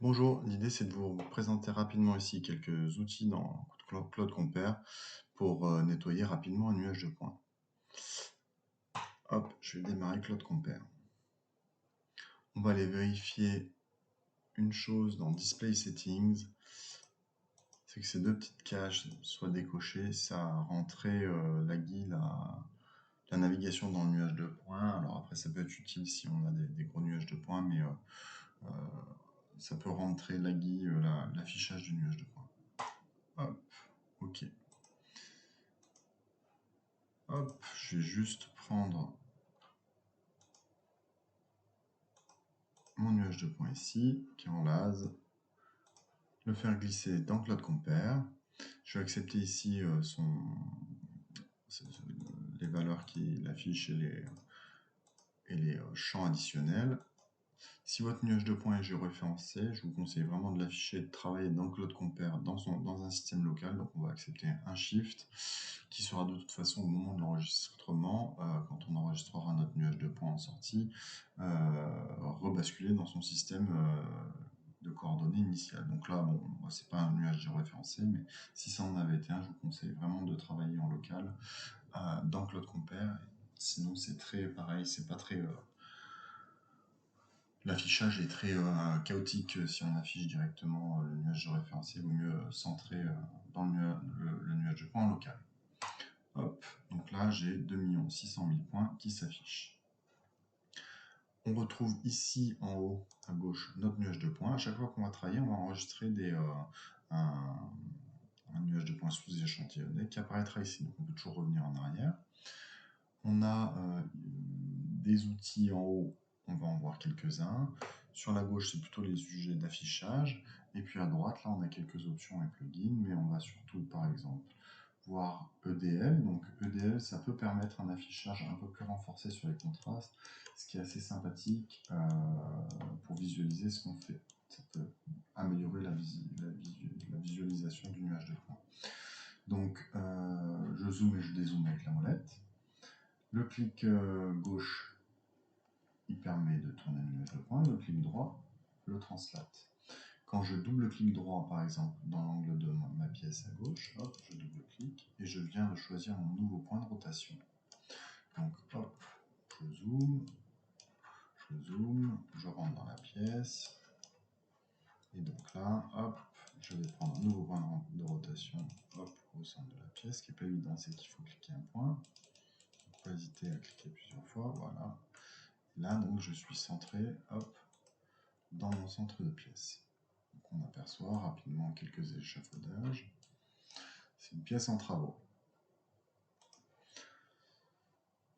Bonjour, l'idée c'est de vous présenter rapidement ici quelques outils dans Claude Compare pour nettoyer rapidement un nuage de points. Hop, je vais démarrer Claude Compare. On va aller vérifier une chose dans Display Settings, c'est que ces deux petites caches soient décochées, ça a rentré la navigation dans le nuage de points. Alors après ça peut être utile si on a des gros nuages de points, mais ça peut rentrer l'affichage du nuage de points. Hop, ok. Hop, je vais juste prendre mon nuage de points ici, qui est en lase, le faire glisser dans Claude Compare. Je vais accepter ici les valeurs qu'il affiche et les champs additionnels. Si votre nuage de points est géoréférencé, je vous conseille vraiment de l'afficher et de travailler dans Claude Compare dans un système local. Donc on va accepter un Shift qui sera de toute façon au moment de l'enregistrement, quand on enregistrera notre nuage de points en sortie, rebasculer dans son système de coordonnées initiales. Donc là, bon, c'est pas un nuage géoréférencé, mais si ça en avait été un, je vous conseille vraiment de travailler en local dans Claude Compare. Sinon, c'est très pareil, c'est pas très l'affichage est très chaotique si on affiche directement le nuage de référencé. Il vaut mieux centrer dans le nuage de points en local. Hop, donc là j'ai 2 600 000 points qui s'affichent. On retrouve ici en haut à gauche notre nuage de points. À chaque fois qu'on va travailler, on va enregistrer un nuage de points sous-échantillonné qui apparaîtra ici. Donc on peut toujours revenir en arrière. On a des outils en haut, on va en voir quelques-uns. Sur la gauche, c'est plutôt les sujets d'affichage. Et puis à droite, là, on a quelques options et plugins, mais on va surtout, par exemple, voir EDL. Donc EDL, ça peut permettre un affichage un peu plus renforcé sur les contrastes, ce qui est assez sympathique pour visualiser ce qu'on fait. Ça peut améliorer la visualisation du nuage de points. Donc je zoome et je dézoome avec la molette. Le clic gauche, il permet de tourner le nuage de points. Le clic droit le translate. Quand je double-clique droit, par exemple, dans l'angle de ma pièce à gauche, hop, je double-clique et je viens de choisir mon nouveau point de rotation. Donc, hop, je zoome, je rentre dans la pièce. Et donc là, hop, je vais prendre un nouveau point de rotation, hop, au centre de la pièce. Ce qui n'est pas évident, c'est qu'il faut cliquer un point. Donc, pas hésiter à cliquer plusieurs fois, voilà. Là, donc, je suis centré, hop, dans mon centre de pièce. Donc, on aperçoit rapidement quelques échafaudages. C'est une pièce en travaux.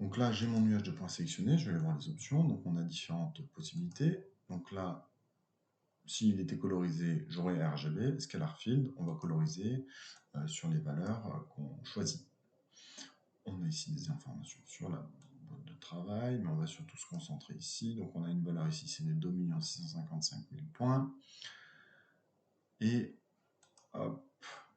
Donc là, j'ai mon nuage de points sélectionné. Je vais aller voir les options. Donc, on a différentes possibilités. Donc là, s'il était colorisé, j'aurais RGB. Scalar Field, on va coloriser sur les valeurs qu'on choisit. On a ici des informations sur la boîte de travail, mais on va surtout se concentrer ici. Donc, on a une valeur ici, c'est les 2 655 000 points. Et hop,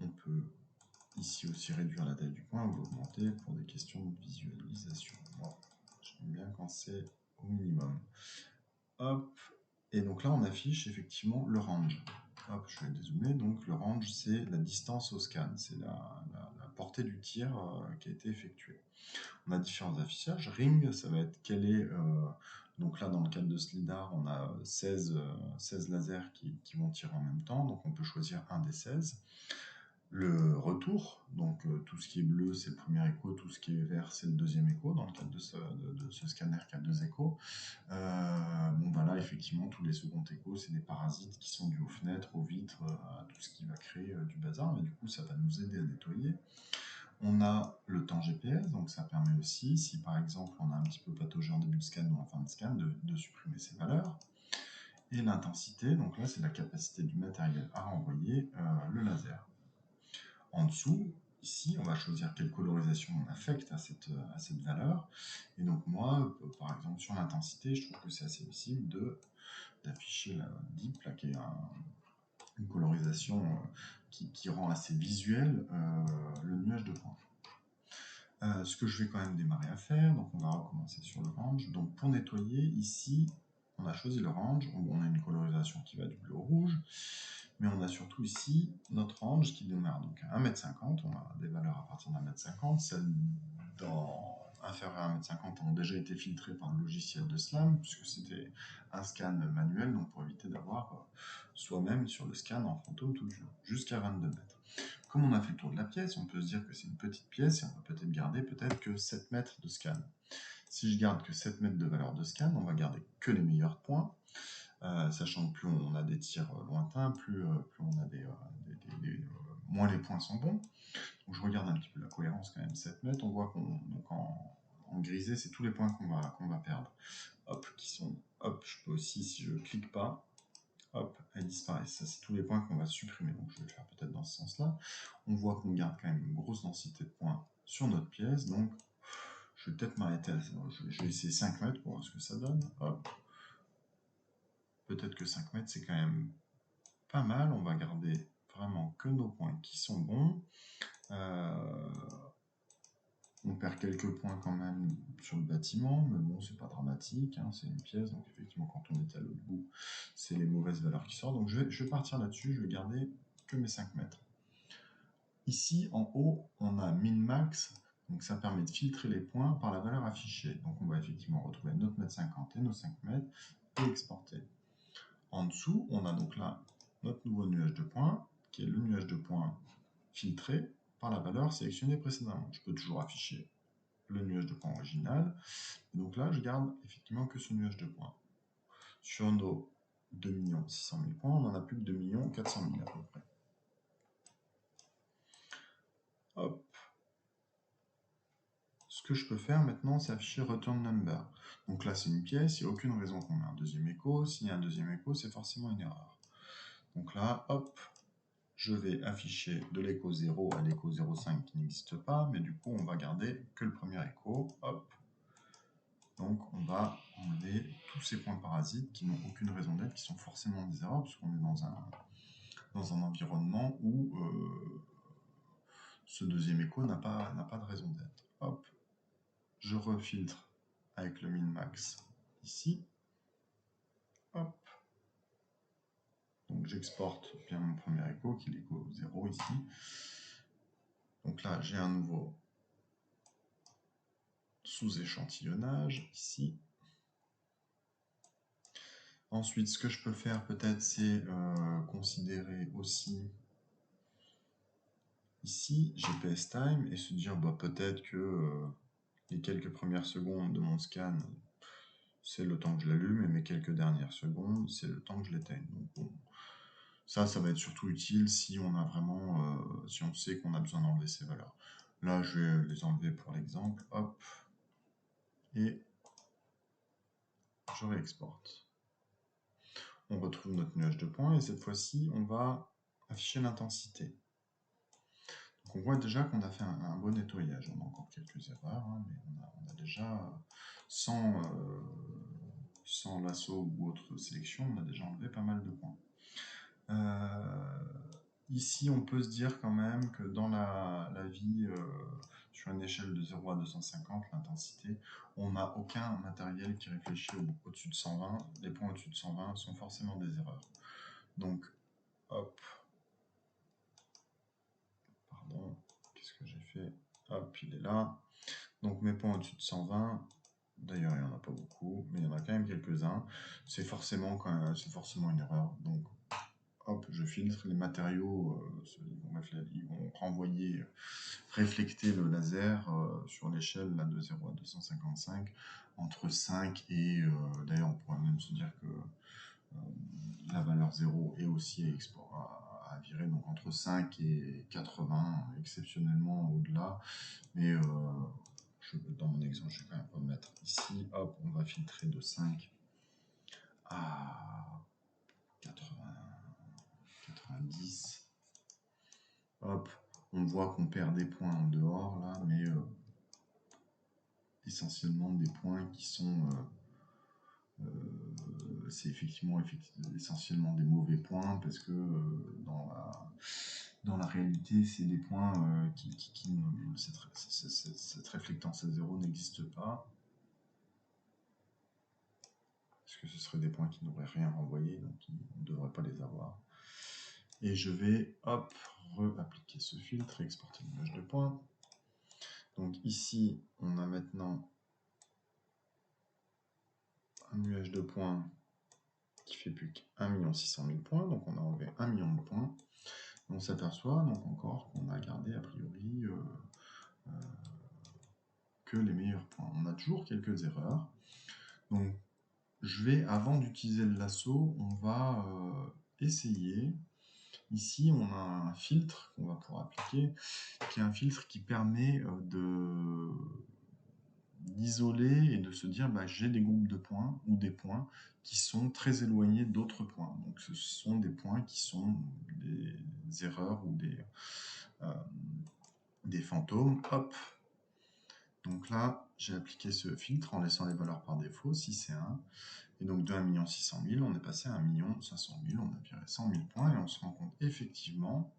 on peut ici aussi réduire la taille du point ou l'augmenter pour des questions de visualisation. Moi, j'aime bien quand c'est au minimum. Hop, et donc là on affiche effectivement le range. Hop, je vais dézoomer. Donc le range, c'est la distance au scan, c'est la portée du tir qui a été effectué. On a différents affichages. Ring, ça va être quel est. Donc là, dans le cadre de ce LiDAR, on a 16 lasers qui vont tirer en même temps. Donc on peut choisir un des 16. Le retour, donc tout ce qui est bleu, c'est le premier écho, tout ce qui est vert, c'est le deuxième écho, dans le cadre de ce scanner qui a 2 échos. Bon, bah là, effectivement, tous les seconds échos, c'est des parasites qui sont dus aux fenêtres, aux vitres, à tout ce qui va créer du bazar, mais du coup, ça va nous aider à nettoyer. On a le temps GPS, donc ça permet aussi, si par exemple on a un petit peu pataugé en début de scan ou en fin de scan, de supprimer ces valeurs. Et l'intensité, donc là, c'est la capacité du matériel à renvoyer le laser. En dessous, ici, on va choisir quelle colorisation on affecte à cette valeur. Et donc moi, par exemple, sur l'intensité, je trouve que c'est assez possible d'afficher la DIP, là, qui est une colorisation qui rend assez visuel le nuage de points. Ce que je vais quand même démarrer à faire, donc on va recommencer sur le range. Donc pour nettoyer, ici, on a choisi le range, on a une colorisation qui va du bleu au rouge. surtout ici notre range qui démarre donc à 1,50 m. On a des valeurs à partir d'1,50 m. Celles inférieures à 1,50 m ont déjà été filtrées par le logiciel de SLAM, puisque c'était un scan manuel, donc pour éviter d'avoir soi-même sur le scan en fantôme toujours, jusqu'à 22 mètres. Comme on a fait le tour de la pièce, on peut se dire que c'est une petite pièce et on va peut-être garder que 7 mètres de scan. Si je garde que 7 mètres de valeur de scan, on va garder que les meilleurs points. Sachant que plus on a des tirs lointains, plus on a moins les points sont bons. Donc je regarde un petit peu la cohérence quand même, 7 mètres, on voit en grisé, c'est tous les points qu'on va perdre. Hop, je peux aussi, si je clique pas, hop, elles disparaissent. Ça, c'est tous les points qu'on va supprimer. Donc je vais le faire peut-être dans ce sens-là. On voit qu'on garde quand même une grosse densité de points sur notre pièce, donc je vais peut-être m'arrêter à ça. Je vais essayer 5 mètres pour voir ce que ça donne. Hop. Peut-être que 5 mètres, c'est quand même pas mal. On va garder vraiment que nos points qui sont bons. On perd quelques points quand même sur le bâtiment, mais bon, c'est pas dramatique, hein, c'est une pièce, donc effectivement, quand on est à l'autre bout, c'est les mauvaises valeurs qui sortent. Donc je vais partir là-dessus, je vais garder que mes 5 mètres. Ici, en haut, on a min-max, donc ça permet de filtrer les points par la valeur affichée. Donc on va effectivement retrouver notre mètre 50 et nos 5 mètres et exporter. En dessous, on a donc là notre nouveau nuage de points, qui est le nuage de points filtré par la valeur sélectionnée précédemment. Je peux toujours afficher le nuage de points original. Et donc là, je garde effectivement que ce nuage de points. Sur nos 2 600 000 points, on en a plus que 2 400 000 à peu près. Hop. Ce que je peux faire maintenant, c'est afficher Return Number. Donc là, c'est une pièce, il n'y a aucune raison qu'on ait un deuxième écho. S'il y a un deuxième écho, c'est forcément une erreur. Donc là, hop, je vais afficher de l'écho 0 à l'écho 0,5 qui n'existe pas, mais du coup, on va garder que le premier écho. Hop. Donc, on va enlever tous ces points parasites qui n'ont aucune raison d'être, qui sont forcément des erreurs, parce qu'on est dans un environnement où ce deuxième écho n'a pas de raison d'être. Hop. Je refiltre avec le min-max ici. Hop. Donc j'exporte bien mon premier écho, qui est l'écho 0 ici. Donc là, j'ai un nouveau sous-échantillonnage ici. Ensuite, ce que je peux faire peut-être, c'est considérer aussi ici GPS Time et se dire peut-être que les quelques premières secondes de mon scan, c'est le temps que je l'allume, et mes quelques dernières secondes, c'est le temps que je l'éteigne. Donc bon, ça va être surtout utile si on a vraiment, si on sait qu'on a besoin d'enlever ces valeurs. Là, je vais les enlever pour l'exemple, hop, et je réexporte. On retrouve notre nuage de points, et cette fois-ci, on va afficher l'intensité. Donc on voit déjà qu'on a fait un bon nettoyage. On a encore quelques erreurs, hein, mais on a déjà, sans lasso ou autre sélection, on a déjà enlevé pas mal de points. Ici, on peut se dire quand même que dans la vie, sur une échelle de 0 à 250, l'intensité, on n'a aucun matériel qui réfléchit au-dessus de 120. Les points au-dessus de 120 sont forcément des erreurs. Donc, hop. Pardon, qu'est-ce que j'ai fait? Hop, il est là. Donc, mes points au-dessus de 120, d'ailleurs, il n'y en a pas beaucoup, mais il y en a quand même quelques-uns. C'est forcément une erreur. Donc, hop, je filtre les matériaux, ils vont renvoyer, reflécter le laser sur l'échelle de 0 à 255, entre 5 et, d'ailleurs on pourrait même se dire que la valeur 0 est aussi à virer, donc entre 5 et 80, exceptionnellement au-delà, mais dans mon exemple, je vais quand même remettre ici, hop, on va filtrer de 5 à 80. 90. Hop, on voit qu'on perd des points en dehors là, mais essentiellement des points qui sont c'est effectivement essentiellement des mauvais points, parce que dans la réalité, c'est des points cette réflectance à 0 n'existe pas, parce que ce seraient des points qui n'auraient rien renvoyé, donc qui ne devraient pas les avoir. Et je vais, hop, re-appliquer ce filtre et exporter le nuage de points. Donc ici, on a maintenant un nuage de points qui fait plus qu'1 600 000 points. Donc on a enlevé 1 million de points. On s'aperçoit donc encore qu'on a gardé a priori que les meilleurs points. On a toujours quelques erreurs. Donc je vais, avant d'utiliser le lasso, on va essayer. Ici, on a un filtre qu'on va pouvoir appliquer, qui est un filtre qui permet d'isoler et de se dire j'ai des groupes de points ou des points qui sont très éloignés d'autres points. Donc ce sont des points qui sont des erreurs ou des fantômes. Hop. Donc là, j'ai appliqué ce filtre en laissant les valeurs par défaut, si c'est 1. Et donc de 1 600 000, on est passé à 1 500 000, on a viré 100 000 points et on se rend compte effectivement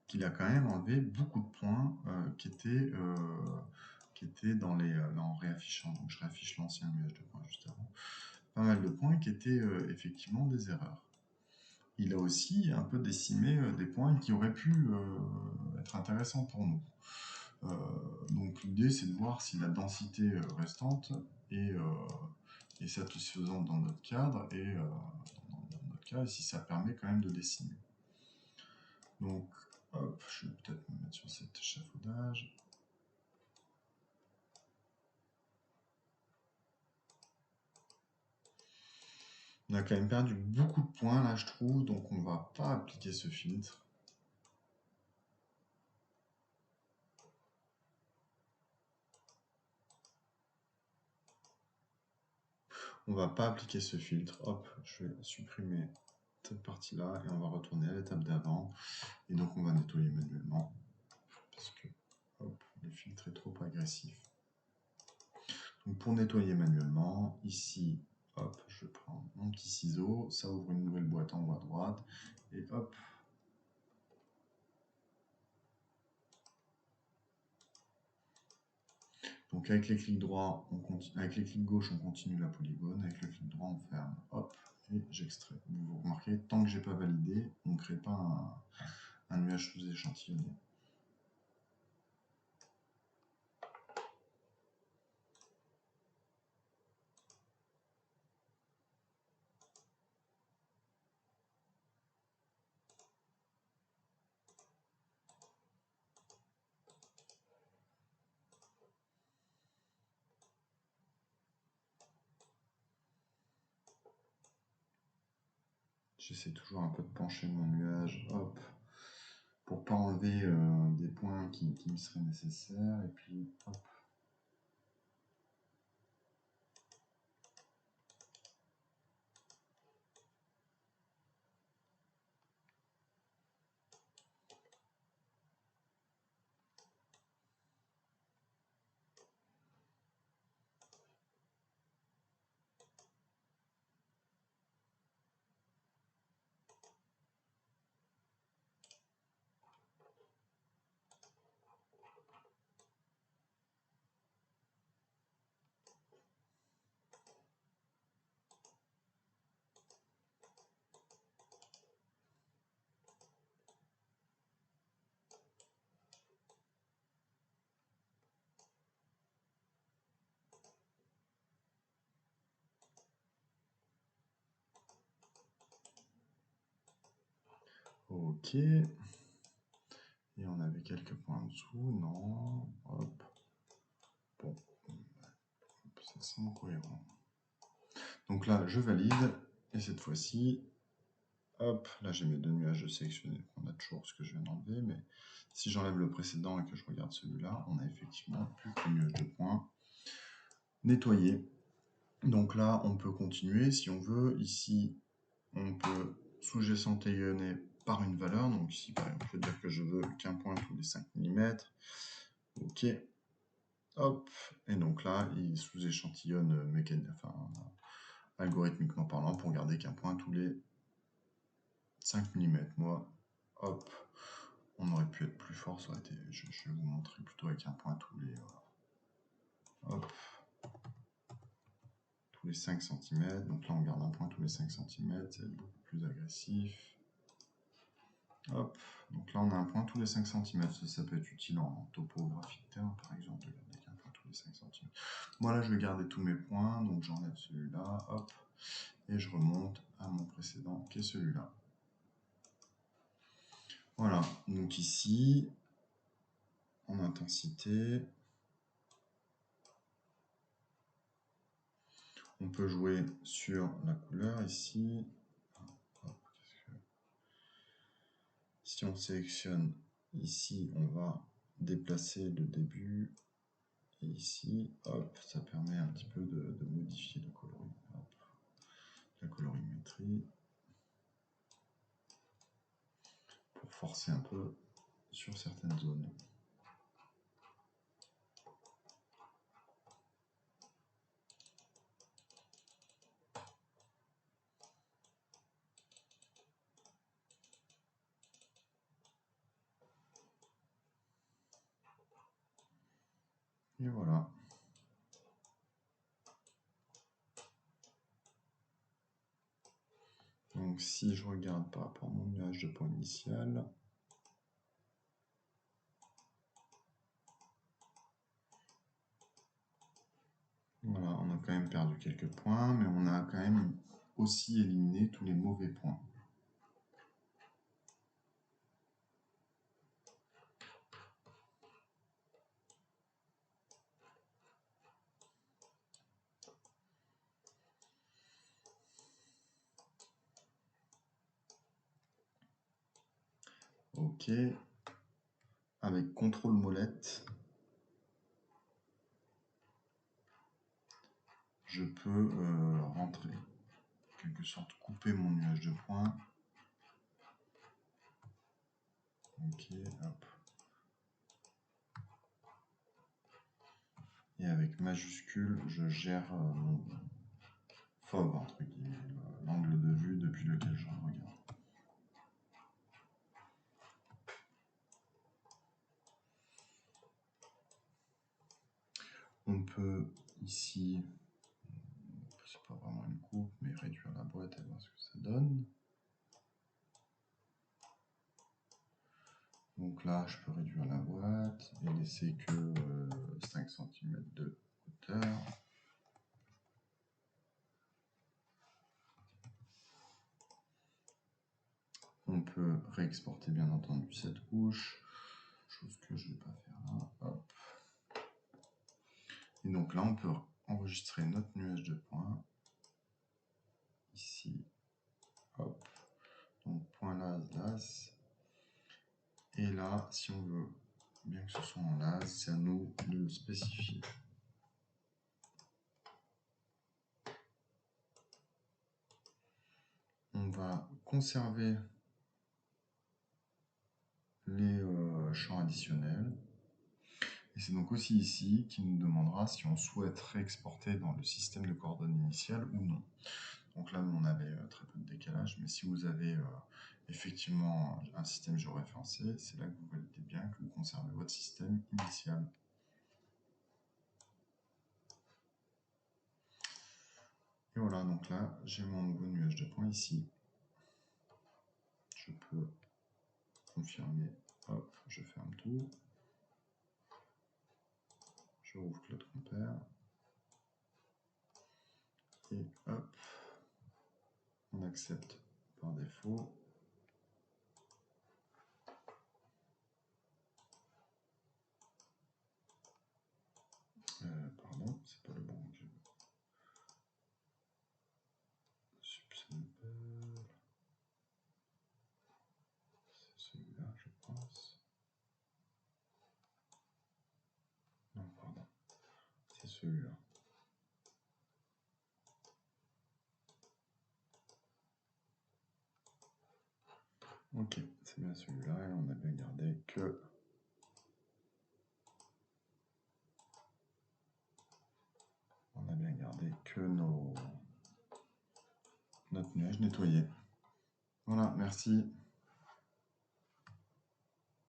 qu'il a quand même enlevé beaucoup de points qui étaient dans les... là en réaffichant, donc je réaffiche l'ancien nuage de points juste avant, pas mal de points qui étaient effectivement des erreurs. Il a aussi un peu décimé des points qui auraient pu être intéressants pour nous. Donc l'idée c'est de voir si la densité restante est satisfaisante dans notre cadre et dans notre cas, et si ça permet quand même de dessiner. Donc hop, je vais peut-être me mettre sur cet échafaudage. On a quand même perdu beaucoup de points là je trouve, donc on va pas appliquer ce filtre. On va pas appliquer ce filtre. Hop, je vais supprimer cette partie-là et on va retourner à l'étape d'avant. Et donc on va nettoyer manuellement parce que hop, le filtre est trop agressif. Donc pour nettoyer manuellement, ici, hop, je prends mon petit ciseau, ça ouvre une nouvelle boîte en haut à droite et hop. Donc avec les clics droits, avec les clics gauche, on continue la polygone, avec le clic droit, on ferme. Hop. Et j'extrais. Vous remarquez, tant que j'ai pas validé, on ne crée pas un nuage sous-échantillonné. J'essaie toujours un peu de pencher mon nuage, hop, pour pas enlever des points qui me seraient nécessaires, et puis hop. Ok. Et on avait quelques points en dessous, non, hop. Bon, ça semble cohérent. Donc là, je valide, et cette fois-ci, hop, là j'ai mes deux nuages sélectionnés. On a toujours ce que je viens d'enlever, mais si j'enlève le précédent et que je regarde celui-là, on a effectivement plus que le nuage de points nettoyé. Donc là, on peut continuer si on veut. Ici, on peut sous-échantillonner par une valeur. Donc ici, par exemple, je veux dire que je veux qu'un point tous les 5 mm. Ok. Hop. Et donc là, il sous-échantillonne algorithmiquement parlant pour garder qu'un point tous les 5 mm. Moi, hop, on aurait pu être plus fort. Ça aurait été, je vais vous montrer plutôt avec un point tous les... hop. Tous les 5 cm. Donc là, on garde un point tous les 5 cm. C'est beaucoup plus agressif. Hop, donc là on a un point tous les 5 cm. Ça peut être utile en topographie de terrain, par exemple, de garder qu'un point tous les 5 cm. Voilà, je vais garder tous mes points, donc j'enlève celui-là, hop, et je remonte à mon précédent qui est celui-là. Voilà, donc ici, en intensité, on peut jouer sur la couleur ici. Hop, si on sélectionne ici, on va déplacer le début. Et ici, hop, ça permet un petit peu de modifier la colorimétrie pour forcer un peu sur certaines zones. Et voilà. Donc si je regarde par rapport à mon nuage de point initial, voilà, on a quand même perdu quelques points, mais on a quand même aussi éliminé tous les mauvais points. Ok. Avec contrôle molette, je peux rentrer, en quelque sorte couper mon nuage de points. Ok, hop. Et avec majuscule, je gère mon FOV, entre guillemets, l'angle de vue depuis lequel je regarde. On peut ici, c'est pas vraiment une coupe, mais réduire la boîte et voir ce que ça donne. Donc là, je peux réduire la boîte et laisser que 5 cm de hauteur. On peut réexporter bien entendu cette couche, chose que je ne vais pas faire là. Hop. Et donc là, on peut enregistrer notre nuage de points. Ici, hop. Donc point las. Et là, si on veut bien que ce soit en las, c'est à nous de le spécifier. On va conserver les champs additionnels. Et c'est donc aussi ici qu'il nous demandera si on souhaite réexporter dans le système de coordonnées initiales ou non. Donc là, nous, on avait très peu de décalage, mais si vous avez effectivement un système géoréférencé, c'est là que vous validez bien que vous conservez votre système initial. Et voilà, donc là, j'ai mon nouveau nuage de points ici. Je peux confirmer, hop, je ferme tout. Je rouvre Claude Compère. Et hop, on accepte par défaut. Pardon, c'est pas le bon que je veux. Subsample. C'est celui-là, je pense. Non, pardon. C'est celui-là. Ok, c'est bien celui-là et on a bien gardé que notre nuage nettoyé. Voilà, merci.